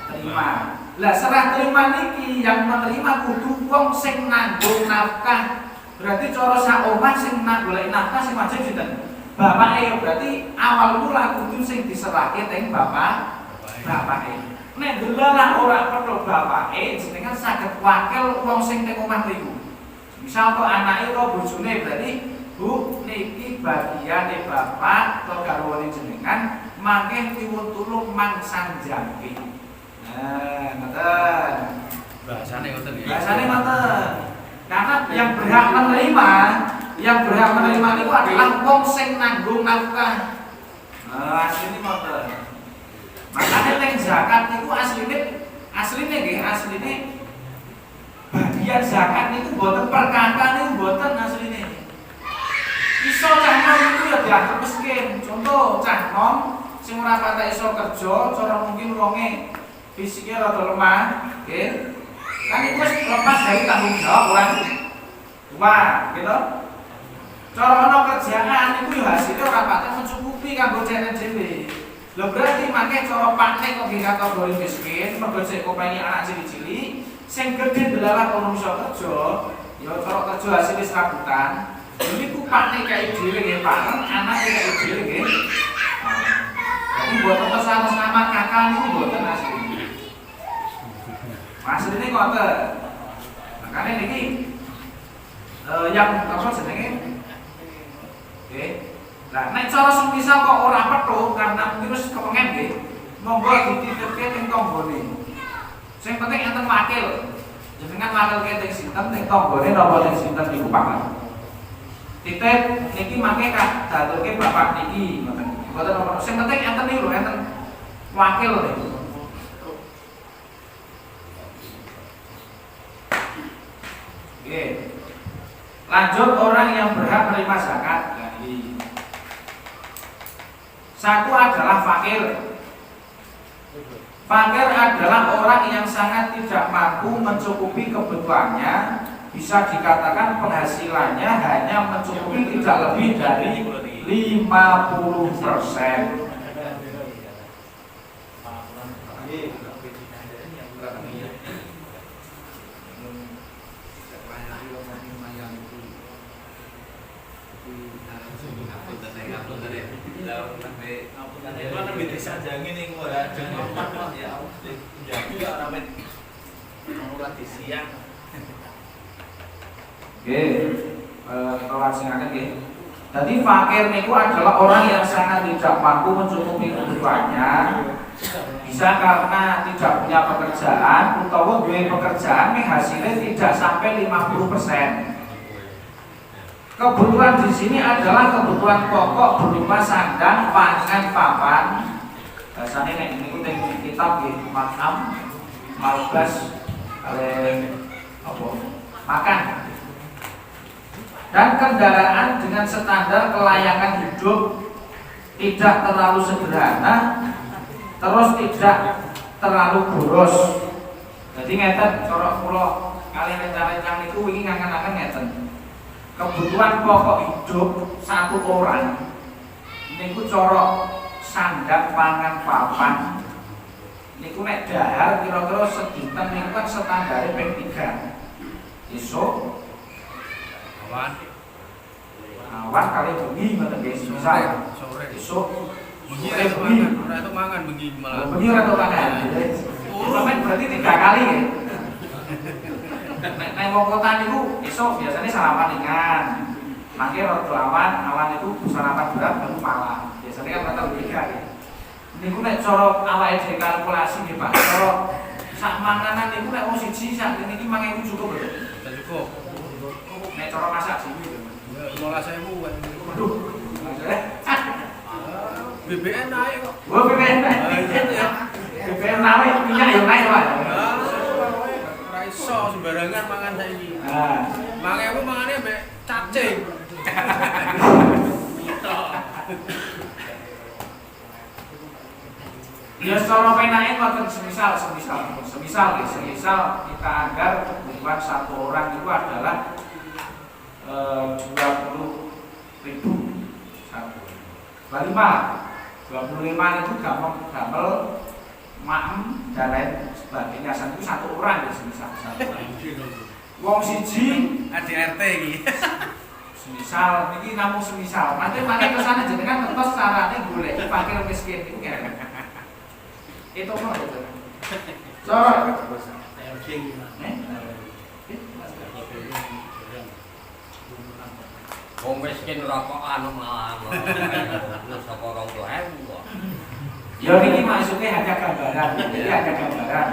terima. Lah serah terima niki yang menerima kudu wong sing nanggung nafkah. Berarti cara sak omah sing golek nafkah sing wajib sinten? Bapake. Berarti awal mula kudu sing diserahke teng bapake. Nek delalah ora perlu bapake, jenengan saged wakil wong sing teng omah mriku. Misal kok anake utawa bojone berarti Bu niki bagiane bapak atau garwane jenengan mangke piwun tulung mangsang jampi. Nah, ngoten. Bahasane ngoten nggih. Bahasane ngoten. Karena yang berhak menerima itu adalah wong sing nanggung nafkah. Nah, asline ngoten. Makanya teng zakat itu asline bagian zakat itu mboten perkara niku mboten asline. Iso cah nom itu ya dianggap miskin. Contoh cah nom sing ora patek iso kerja, cara mungkin wonge fisiknya rada lemah, nggih. Kan itu lepas dari tanggung jawab orang tua, gitu. Cara ana kerjaan itu ya hasilnya ora patek mencukupi kanggo cene dhewe. Lha berarti mangke cara pakne kok kategori miskin, mergo sik kopengi anak cilik-cilik, sing gedhe delalah kono iso kerja, ya cara kerja hasil wis rabutan. Niku pakne kaya dhewe nggih, Pak, anake kaya dhewe nggih. Jadi mboten atas nama kakak niku mboten asli. Asline ngoten. Makane niki yang apa jenenge? Nggih. Lah nek cara semisal kok ora petuk karena mungkin wis kepengen nggih, monggo dititipke teng tanggane. Sing penting enten wakil. Jenengan wakilke teng sinten teng tanggane napa teng sinten niku Pak. Titip niki mangke Kak daturke bapak niki ngoten. Mboten napa. Sing penting enten niku lho, enten wakil niku. Oke. Lanjut orang yang berhak menerima zakat. Nah, ini. Satu adalah fakir. Fakir adalah orang yang sangat tidak mampu mencukupi kebutuhannya bisa dikatakan penghasilannya hanya mencukupi tidak lebih dari 50%. Oke, kalau singkatnya gitu. Jadi fakir itu adalah orang yang sangat tidak mampu mencukupi kebutuhannya, bisa karena tidak punya pekerjaan atau punya pekerjaan yang hasilnya tidak sampai 50%. Kebutuhan di sini adalah kebutuhan pokok berupa sandang, pangan, papan. Biasanya ini tengok kitab di makam, malbas, makan. Dan kendaraan dengan standar kelayakan hidup tidak terlalu sederhana, terus tidak terlalu boros. Jadi ngeten corok kula kalian rencana itu wingi ngangen-angen ngeten. Kebutuhan pokok hidup satu orang niku corok sandang pangan papan niku nek dahar kira-kira sedinten niku kan standare ping 3. Esuk awan kali bengi ngoten nggih misal sore esuk bengi ora itu mangan bengi malah. bengi ora tau mangan. Sampeyan berarti 3 kali ya. Nek wong kota niku esuk biasanya sarapan ringan. Mangke rada awan itu sarapan berat baru malam. Biasanya kan rata 3 ya. Niku nek cara awake dhewe kalkulasi nggih Pak, cara sak manganan niku nek wong siji sak niki 5.000 cukup lho. Cukup. Nek cara masak siji lho. 15.000 kan. Waduh. BBM naik kok. Wah, BBM naik. Iya. BBM naik, minyak yo naik, Pak. Ora iso sembarangan mangan saiki. Nah, 5.000 mangane mbek cacing. ya secara penake ngoten semisal kita anggar bukan satu orang itu adalah 20.000 satu. 25 itu gamel maem dan lain sebagainya. Itu satu orang ya semisal. Wong siji ADRT iki. semisal ini namung semisal. Nanti mangke kesana jenengan ngertos carane golek fakir miskin itu kira. Itu mau itu. Cara wong miskin rokokan malah saka 20.000. ya ini maksudnya hanya gambaran, jadi hanya gambaran.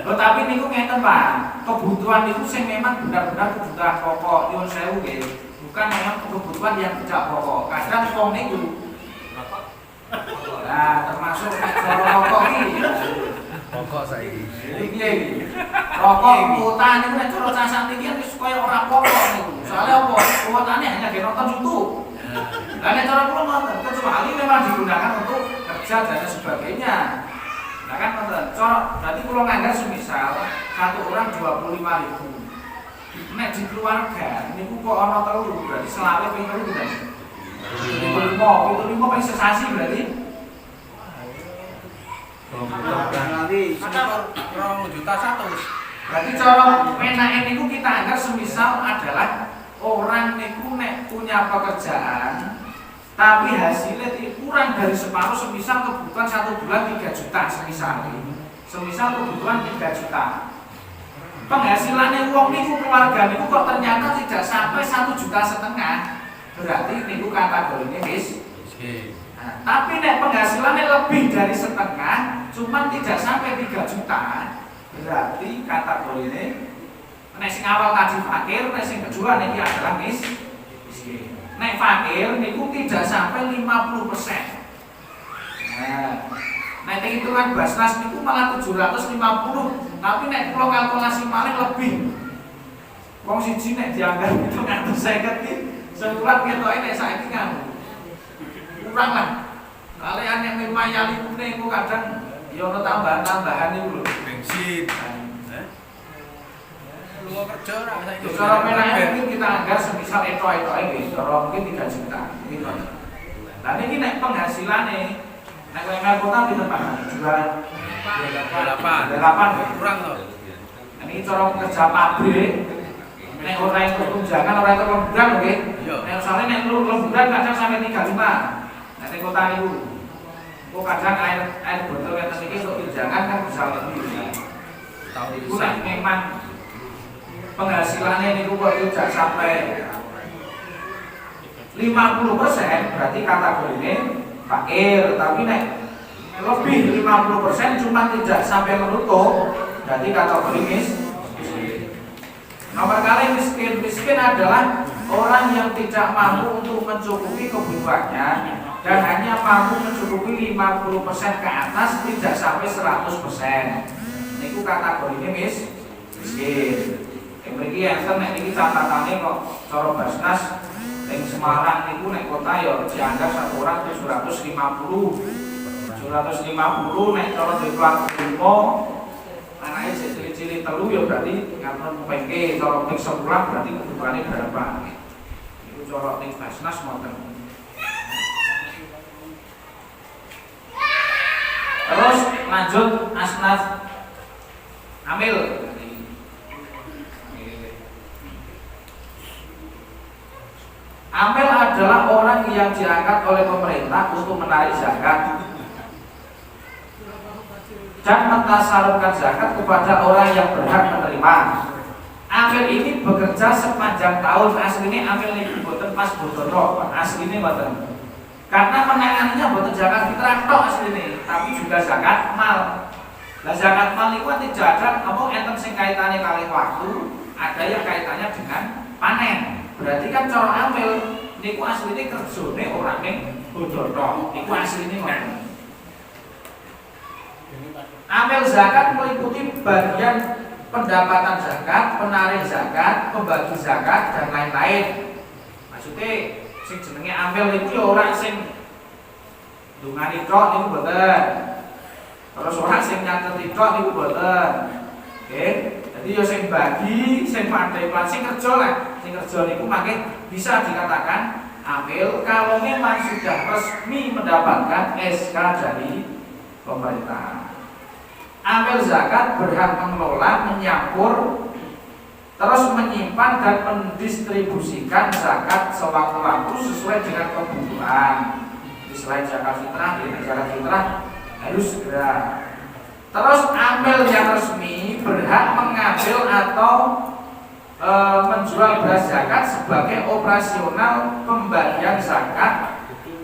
Tapi niku ngeten Pak, kebutuhan itu sing memang benar-benar kebutuhan pokok. Nyuwun sewu nggih, bukan memang kebutuhan yang tidak pokok. Kadang wong niku nah termasuk cara rokok iki. Pokok saiki. Iki rokok kuota niku nek cara cacat iki wis koyo ora pokok niku. Soale apa? Kuotane hanya ge nonton YouTube. Lah nek cara kula ngoten, kecuali memang digunakan untuk kerja dan sebagainya. Nah kan ngoten. Berarti kula nganggar semisal satu orang 25.000. Nek di keluarga niku kok ana telu, berarti selawe ping 3 kan. 25 ping sesasi berarti. Sekitar 2.100.000. Berarti cara penake niku kita anggap semisal adalah orang niku nek punya pekerjaan tapi hasilnya kurang dari separuh, semisal kebutuhan 1 bulan 3 juta semisal kebutuhan 3 juta, penghasilannya uang niku keluarga niku kok ternyata tidak sampai 1,5 juta, berarti niku kategorinya miskin. Nah, tapi nek penghasilannya lebih dari setengah, cuman tidak sampai 3 juta, berarti kategorinya nek sing awal tadi fakir, nek sing kedua niki adalah miskin. Nek fakir niku tidak sampai 50%. Nah, nek hitungan Basnas niku malah 750, tapi nek kula kalkulasi maling lebih. Wong siji nek dianggap itu 150 ki, sebulan ketoke nek saiki kan kurang lah. Kalian yang memayali niku kadang ya ono tambahan-tambahan niku lho. Bensin. Lu kerja ora saiki. Cara menang mungkin kita anggap semisal eto-eto iki, cara mungkin 3 juta. Gitu. Lah niki nek penghasilane nek UMR kota pinten Pak? Jualan 28 kurang to. Ini cara kerja pabrik. Nek ora entuk tunjangan ora entuk lemburan nggih. Nek usahane nek lemburan kadang sampai 35. Nek ning kota niku. Kok kadang air botol ngeten iki untuk tunjangan kan bisa lebih. Tahun itu nek memang penghasilannya niku kok tidak sampai 50% berarti kategorinya fakir, tapi nek lebih 50% cuma tidak sampai menutup berarti kategori miskin. Nomor kali miskin adalah orang yang tidak mampu untuk mencukupi kebutuhannya dan hanya mampu mencukupi 50% ke atas, tidak sampai 100%. Niku kategorinya miskin. Mriki enten nek iki catatane kok cara Basnas ning Semarang niku nek kota ya dianggap satu orang 750. 750 nek cara dikeluar rumah anake sik cilik-cilik telu ya berarti ngaten pengke cara ping sebulan berarti kebutuhane berapa. Iku cara ning Basnas ngoten. Terus lanjut asnaf amil. Amil adalah orang yang diangkat oleh pemerintah untuk menarik zakat dan mentasarufkan zakat kepada orang yang berhak menerima. Amil ini bekerja sepanjang tahun. Aslinya amil ini boten pas boten roh, aslinya boten. Karena menanganinya boten zakat fitrah tok aslinya, tapi juga zakat mal. Lah zakat mal itu tidak ada apa enten sing kaitannya kali waktu, ada yang kaitannya dengan panen. Berarti kan cara amil niku asline kerjane ora ning bodho tok. Niku asline ngoten. Amil zakat meliputi bagian pendapatan zakat, penarik zakat, pembagi zakat dan lain-lain. Maksudnya sing jenenge amil niku ya ora sing ndungani tok niku mboten. Terus ora sing nyateti tok niku mboten. Nggih. Jadi ya sing bagi, sing pandai plan, sing kerja lah. Sing kerja niku makin bisa dikatakan amil kalau memang sudah resmi mendapatkan SK dari pemerintah. Amil zakat berhak mengelola, menyampur, terus menyimpan dan mendistribusikan zakat sewaktu-waktu sesuai dengan kebutuhan. Selain zakat fitrah, zakat fitrah harus segera. Terus amil yang resmi berhak mengambil atau menjual beras zakat sebagai operasional pembagian zakat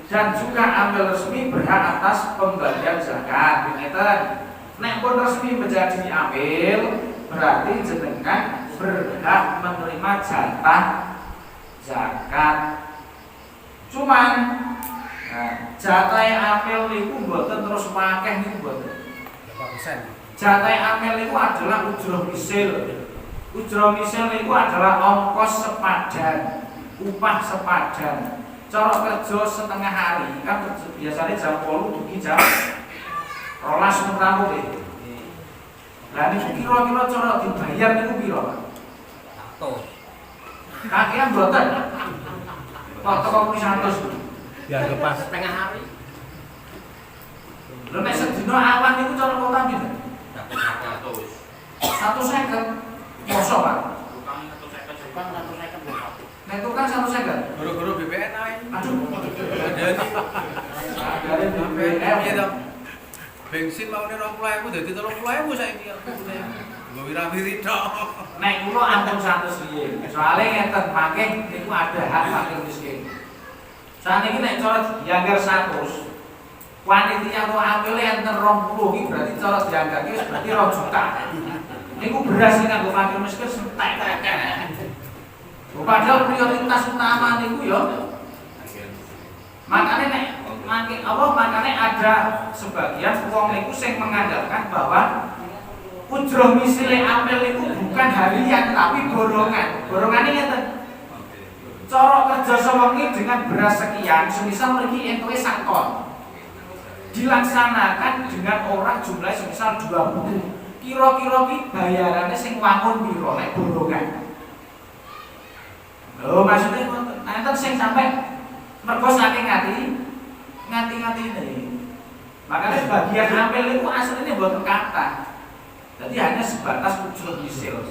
dan juga amil resmi berhak atas pembagian zakat. Nek pun resmi menjadi amil berarti jenengan berhak menerima jatah zakat. Cuman jatah amil niku mboten terus akeh niku mboten. Jatah amil itu adalah ujroh misil. Ujroh misil itu adalah ongkos sepadan, upah sepadan. Cara kerja setengah hari kan biasanya jam 8 dugi jam 12 mentramu deh. Lah niku kira-kira cara dibayar niku piro, Pak? 100. Kakean mboten. Kok teko 100. Ya pas Setengah hari. Lho nek sedina awan niku cara kota pinten? 100. 150. Mosok, Pak. Tukang 150. Nek tukang 150. Guru-guru BPN ae. Aduh. Dari BPN. iya to. Bensin maune 20.000 dadi 30.000 saiki aku punya. Nggo wira-wiri tok. Nek kula ampun 100 riyen. Soale ngeten mangke niku ada hak fakir miskin. Saniki nek cara dianggar 100 panitia kok amile enten 20 iki berarti cara dianggar iki berarti 2 juta. Niku beras sing kanggo fakir miskin entek. Padahal prioritas utama niku ya. Makanya nek makanya ada sebagian wong niku sing mengandalkan bahwa ujroh misile amil niku bukan harian tapi borongan. Borongane ngeten. Cara kerja sewengi dengan beras sekian, semisal mriki entuke 1 ton. Dilaksanakan dengan orang jumlah semisal 20. kira-kira ki bayarannya sing wangun piro nek borongan. Lho maksudnya ngoten. Enten sing sampai mergo saking ngati ini. Makanya bagian amil itu aslinya buat kata. Jadi hanya sebatas ujung misil.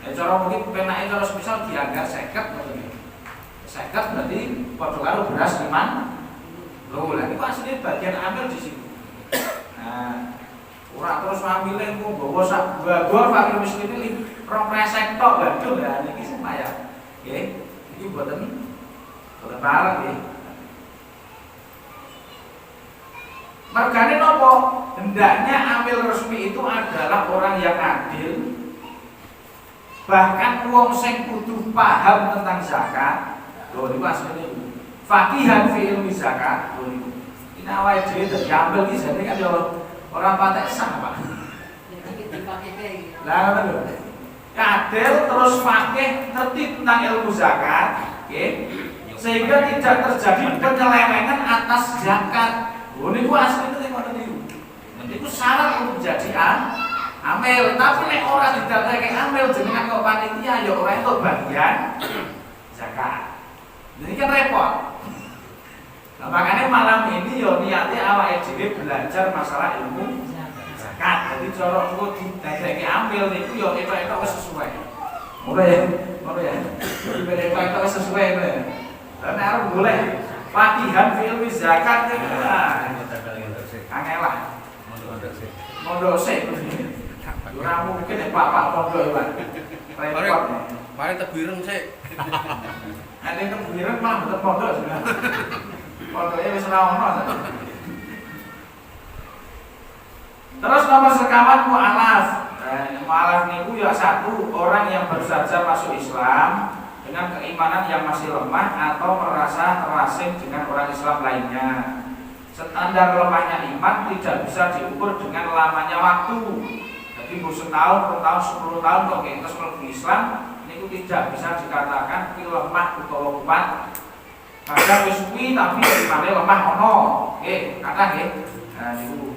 Ya cara mungkin penake cara misal dianggar 50 ngoten iki. 50 berarti padha karo beras 5. Lho, lah niku asline bagian amil di situ. Nah, ora terus amile ku nggawa sak bagor fakir miskin iki 2 tok waduh lah niki semaya. Nggih, iki boten parah nggih. Mergane nopo? Hendaknya amil resmi itu adalah orang yang adil. Bahkan wong sing kudu paham tentang zakat. Lho niku asline faqihan fi ilmi zakat. Lho niku. Ini awake dhewe dadi ambil iki jane kan yo ora patek sah, Pak. Lah ngoten lho. Adil terus faqih ngerti tentang ilmu zakat, nggih. Sehingga tidak terjadi penyelewengan atas zakat. Oh niku asline nek ngoten niku. Niku syarat untuk menjadi amil, tapi nek ora didadekake amil jenengan kok panitia ya ora entuk bagian zakat. Jadi kan repot. Nah, makanya malam ini yo niate awake dhewe belajar masalah ilmu zakat. Jadi cara engko didadekake amil niku yo etok-etok wis sesuai. Ngono ya. Jadi etok-etok wis sesuai ya. Lah nek arep golek faqihan fi ilmi zakat niku angel lah. Mondok sik. Ora mungkin nek Pak pondok ya, Pak. Repot. Mari tebireng sik. Nek tebireng mah mboten pondok sebenarnya. Pondoke wis ora ono. Terus nomor sekawan mu'alaf. Mu'alaf niku ya satu orang yang baru saja masuk Islam dengan keimanan yang masih lemah atau merasa terasing dengan orang Islam lainnya. Standar lemahnya iman tidak bisa diukur dengan lamanya waktu. Jadi setahun, 2 tahun, 10 tahun kok kita mlebu Islam niku tidak bisa dikatakan ki lemah utawa kuat. Kadang wis kuwi tapi imane lemah ono. Nggih, kathah nggih. Nah niku.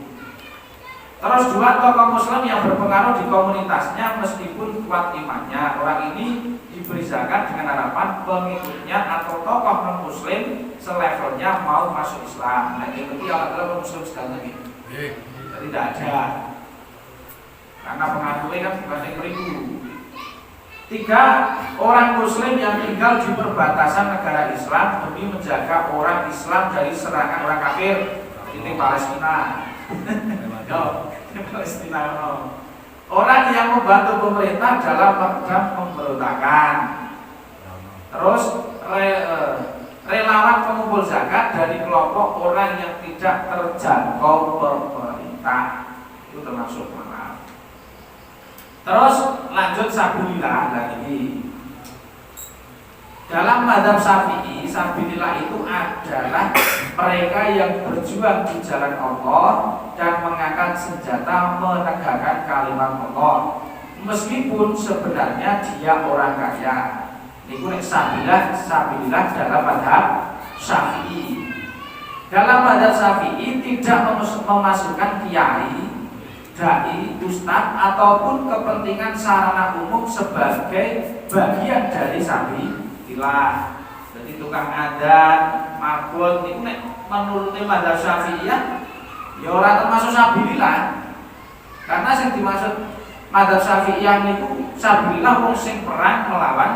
Terus 2 tokoh muslim yang berpengaruh di komunitasnya meskipun kuat imannya. Orang ini diberi zakat dengan harapan pengikutnya atau tokoh non-muslim selevelnya mau masuk Islam. Nah, ini adalah muslim sekali lagi. Jadi tidak ada. Karena pengakuan kan bukan yang beribu. 3 orang muslim yang tinggal di perbatasan negara Islam demi menjaga orang Islam dari serangan orang kafir. Ini Palestina. Palestina. Orang yang membantu pemerintah dalam meredam pemberontakan. Terus relawan pengumpul zakat dari kelompok orang yang tidak terjangkau pemerintah. Itu termasuk mana? Terus lanjut sabilillah lagi. Dalam mazhab Syafi'i, sabilillah itu adalah mereka yang berjuang di jalan Allah dan mengangkat senjata menegakkan kalimat Allah. Meskipun sebenarnya dia orang kaya. Niku nek sabilillah dalam mazhab Syafi'i. Dalam mazhab Syafi'i tidak memasukkan kiai, dai, ustaz ataupun kepentingan sarana umum sebagai bagian dari sabilillah. Jadi tukang adzan, marbot niku nek menurut mazhab Syafi'iyah ya ora termasuk sabilillah. Karena sing dimaksud mazhab Syafi'iyah niku sabilillah wong sing perang melawan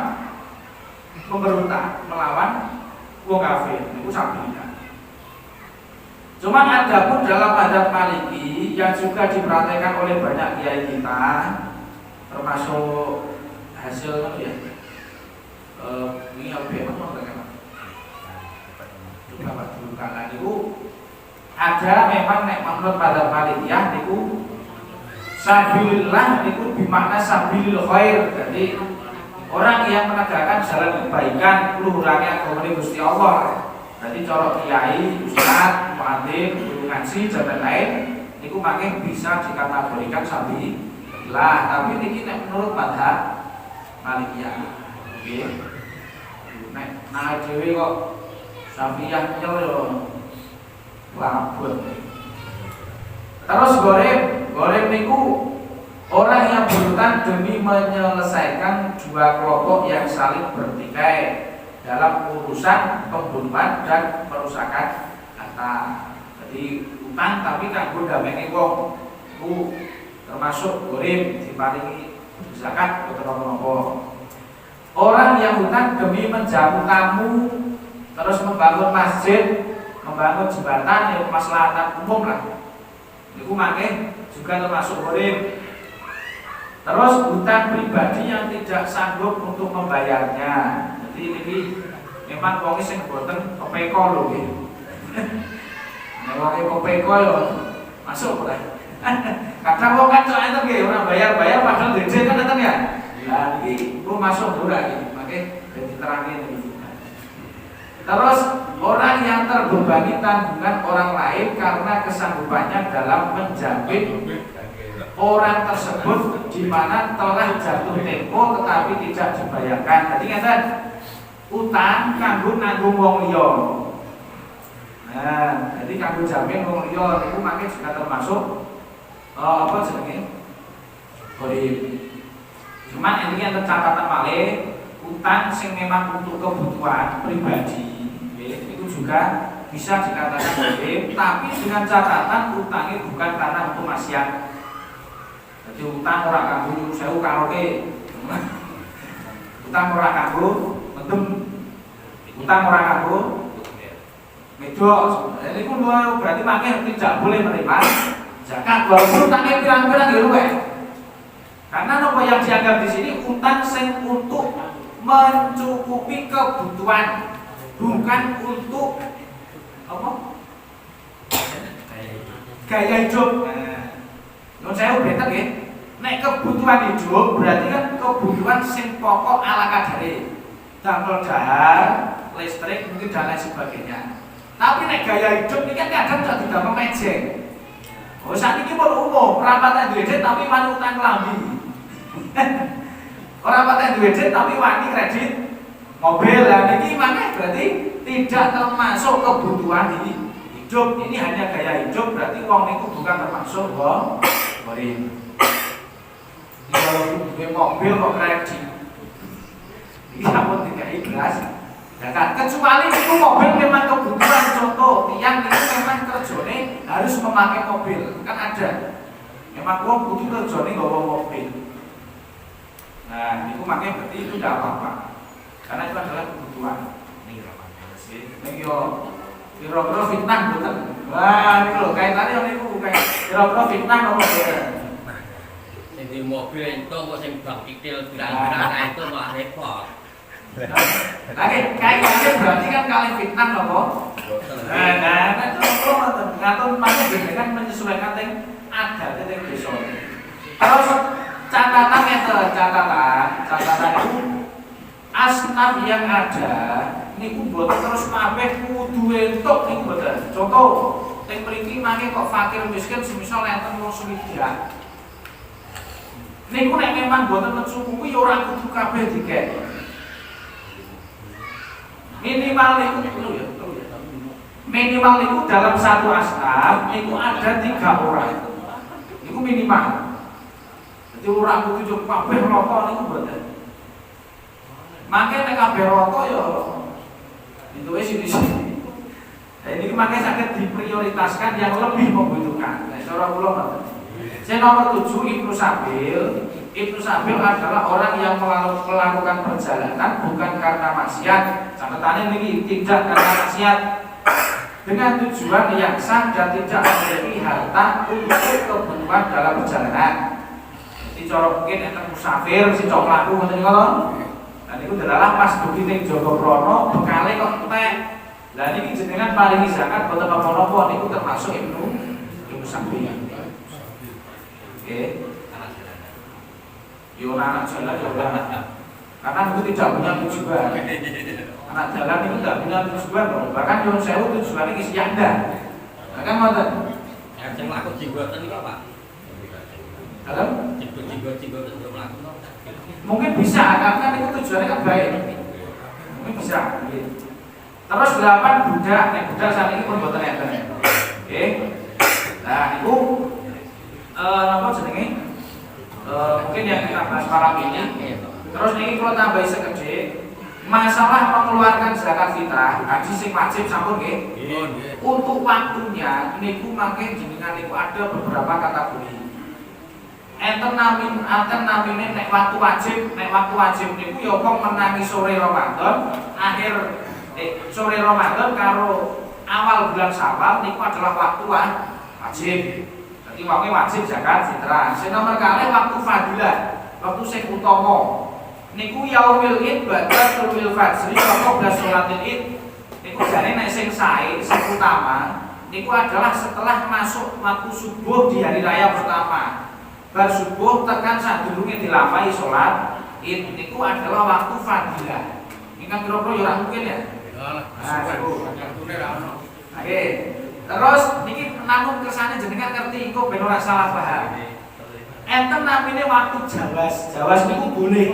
pemberontak, melawan wong kafir niku sabilillah. Cuma ada pun dalam mazhab Maliki yang juga diperhatikan oleh banyak kiai kita, termasuk hasil ya. Ini LBM apa enggak? Coba Pak dulu kan niku ada memang nek menurut mazhab Malikiyah niku sabilillah niku bermakna sabilil khair. Jadi orang yang menegakkan jalan kebaikan luhurannya agama Gusti Allah. Jadi cara kiai, ustaz, muadzin, guru ngaji dan lain-lain niku makin bisa dikategorikan sabilillah. Tapi niki nek menurut mazhab Malikiyah. Nggih. Nek naik dhewe kok Syafi'iyah nyel yo labut. Terus goreng niku hutang demi menyelesaikan dua kelompok yang saling bertikai dalam urusan pembunuhan dan perusakan harta. Jadi hutang tapi kanggo ndameni wong ku termasuk gorim diparingi zakat boten napa-napa. Orang yang hutang demi menjamu tamu, terus membangun masjid, membangun jembatan ya kemaslahatan umum lah. Iku mangke juga termasuk gorim. Terus hutang pribadi yang tidak sanggup untuk membayarnya. Jadi ini memang wong sing boten kepeko lho nggih. Nek wong kepeko yo masuk ora. Kadang wong kan sok enten nggih ora bayar-bayar padahal dhewe kan enten ya. Nah iki ku masuk ora iki. Mangke dadi terangin iki. Terus orang yang terbebani tanggungan orang lain karena kesanggupannya dalam menjamin orang tersebut di mana telah jatuh tempo tetapi tidak dibayarkan. Jadi ngeten, utang kanggo nanggung wong liya. Nah, jadi kanggo jamin wong liya niku mangke juga termasuk apa jenenge? Gorim. Cuman ini ada catatan malih, utang sing memang untuk kebutuhan pribadi, itu juga bisa dikatakan gorim, tapi dengan catatan utangnya bukan karena untuk maksiat. Jadi utang ora kanggo nyuwun sewu karaoke. Utang ora kanggo mendem. Utang ora kanggo medhok. Ini pun berarti makanya tidak boleh menerima zakat walaupun utangnya pirang-pirang ya luwih. Karena apa yang dianggap di sini utang sing untuk mencukupi kebutuhan, bukan untuk apa? Gaya hidup. Nah, saya bener nggih. Nek kebutuhan hidup berarti kan kebutuhan sing pokok ala kadare. Damel dahar, listrik, mungkin dan lain sebagainya. Tapi nek gaya hidup ini kan kadang jadi tidak mejeng. Oh saat ini pun umum, rapatan duit tapi wani utang kelambi. Orang paten duit tapi wani kredit mobil. Lah niki makanya berarti tidak termasuk kebutuhan hidup. Ini hanya gaya hidup, berarti uang niku bukan termasuk wong gorim. Kalau duwe mobil kok kredit. Iki sampun dikai beras. Ya kan kecuali itu mobil memang kebutuhan, contoh yang itu memang kerjane harus memakai mobil. Kan ada. Memang wong kudu kerjane nggawa mobil. Nah, itu makanya berarti itu tidak apa-apa. Karena itu adalah kebutuhan. Ini yo kira-kira fitnah betul. Wah, ini lho kaitannya niku kayak kira-kira fitnah apa ya? Di mobil itu kok sing bang kecil bilang itu malah repot. Lagi kaitannya berarti kan kali fitnah apa? Nah, itu ngatur makanya kan menyesuaikan yang ada di desa. Terus catatan itu asnaf yang ada niku mboten terus kabeh kudu entuk niku mboten. Contoh teng mriki mangke kok fakir miskin semisal enten wong swidak. Niku nek memang mboten mencukupi ya ora kudu kabeh dikek. Minimal niku ya. Minimal niku dalam satu asnaf niku ada 3 orang. Niku minimal. Jadi orang kudu yo kabeh rokok niku mboten. Mangke nek kabeh rokok ya Bentuknya sini-sini. Nah, ini makanya sangat diprioritaskan yang lebih membutuhkan. Nah, cara kula ngoten. Saya nomor 7 Ibnu Sabil. Ibnu Sabil adalah orang yang melakukan perjalanan bukan karena maksiat. Catatannya ini tidak karena maksiat. Dengan tujuan yang sah dan tidak memiliki harta untuk kebutuhan dalam perjalanan. Jadi cara mungkin enten musafir si cok laku ngoten niku. Dan itu adalah pas dugi ning Jogoprono bekale kok entek. Lah niki jenengan paringi zakat boten apa-apa niku termasuk Ibnu Sabil. Oke. Yo anak jalan yo karena itu tidak punya tujuan. Anak jalan itu tidak punya tujuan loh. Bahkan yang sewu tujuannya isi Anda. Bahkan ngoten. Yang laku jenggotan itu Pak. Dalam Jenggot untuk laku. mungkin bisa karena itu tujuannya kan baik. Mungkin bisa. Terus 8 budak, budak saat ini pun boten enten. Oke. Nah, itu apa jenenge? Mungkin yang para ini. Terus ini kalau tambahi sekedhik, masalah mengeluarkan zakat fitrah, haji sing wajib sampun nggih. Untuk waktunya niku mangke jenengan niku ada beberapa kategori. Enten namine nek waktu wajib niku ya wong menangi sore Ramadan, akhir sore Ramadan karo awal bulan Syawal niku adalah waktu wajib. Jadi wonge wajib zakat fitrah. Sing nomor kalih waktu fadilah, waktu sing utama. Niku yaumil id ba'da tulul fajri wa qabla sholatil id. Niku jane nek sing sae sing utama niku adalah setelah masuk waktu subuh di hari raya pertama. Bar subuh tekan sadurunge dilampahi salat id niku adalah waktu fadilah. Ingkang kira-kira ya ora mungkin ya. Oke. Terus niki namun kersane jenengan ngerti engko ben ora salah paham. Enten namine waktu jawas. Jawas niku boleh.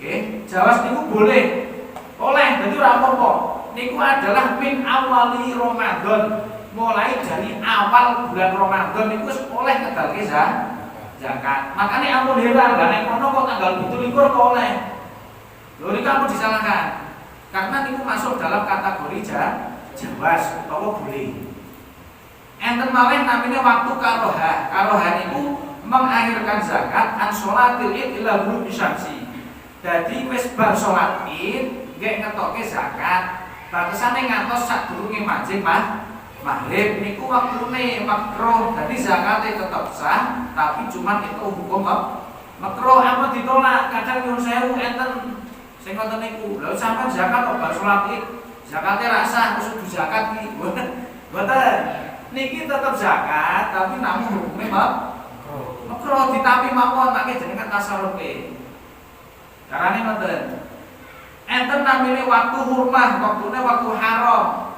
Oke, jawas niku boleh. Oleh, dadi ora apa-apa. Niku adalah min awali Ramadan. Mulai dari awal bulan Ramadan niku wis oleh ngedalke zakat. Makane ampun heran, lah nek kono kok tanggal 17 kok oleh. Lho niku ampun disalahkan. Karena niku masuk dalam kategori jawas utawa boleh. Enten malih namanya waktu karoha. Karoha niku mengakhirkan zakat an sholatil id ila ghurubi syamsi. Jadi wis bar salat id nggih ngetoke zakat. Batasane ngantos sadurunge maghrib niku waktune makruh. Jadi zakate tetap sah, tapi cuma itu hukum makruh. Ampun ditolak. Kadang nyuwun sewu enten sing ngoten niku. Lha sampean zakat kok bar salat id, zakate ra sah kudu zakat iki. Mboten. Niki tetap zakat, tapi namun hukumnya makruh ditapi mawon mangke jenengan tasarrufe. Carane ngoten. Enten namine waktu hurmah, waktune waktu haram.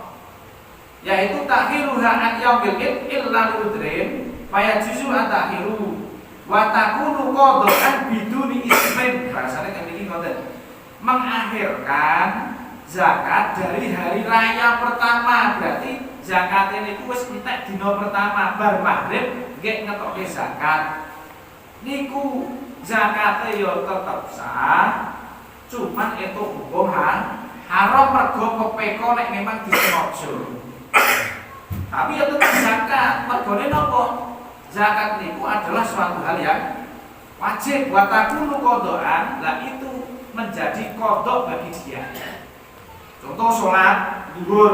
Yaitu takhiruha an yaumil id illa liudrin, fayajuzu an takhiru wa takunu qadaan biduni ismin. Bahasane kan iki ngoten. Mengakhirkan zakat dari hari raya pertama, berarti zakat ini wis entek dina pertama bar maghrib nggih ngetoke zakat. Niku zakate ya tetep sah, cuman itu hukum haram mergo kepeko nek memang disengaja. Tapi ya tetep zakat. Mergone napa? Zakat niku adalah suatu hal yang wajib wa takunu qadaan, lah itu menjadi kodok bagi dia. Contoh sholat zuhur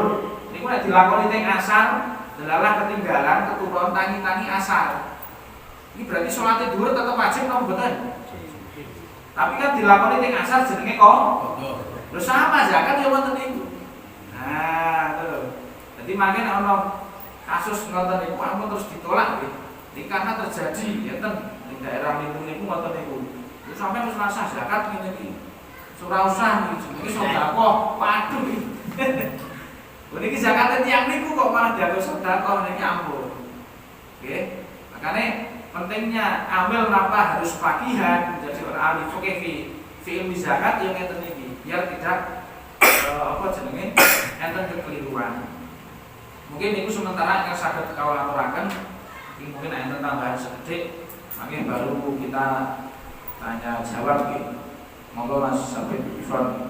niku nek dilakoni teng asar, delalah ketinggalan keturun tangi-tangi asar. Ini berarti sholatnya zuhur tetap wajib napa mboten? Tapi kan dilakoni teng asar jenenge kok. Lho sama zakat ya wonten niku. Nah, tuh. Jadi makin ana kasus ngoten niku ampun terus ditolak nggih. Iki karena terjadi enten di daerah niku ngoten niku. Terus sampai wis rasa zakat ngene iki. Ora usah iki sedekah. Waduh iki. Niki zakate tiyang niku kok malah dianggap sedekah niki ampun. Nggih. Makane pentingnya amil napa harus pagihan menjadi orang ahli fikih fi ilmi zakat yang ngeten niki biar tidak apa jenenge enten kekeliruan. Mungkin niku sementara yang saged kawula aturaken, mungkin enten tambahan sedikit, mangke baru kita tanya jawab nggih. Monggo Mas Sabit Ifron.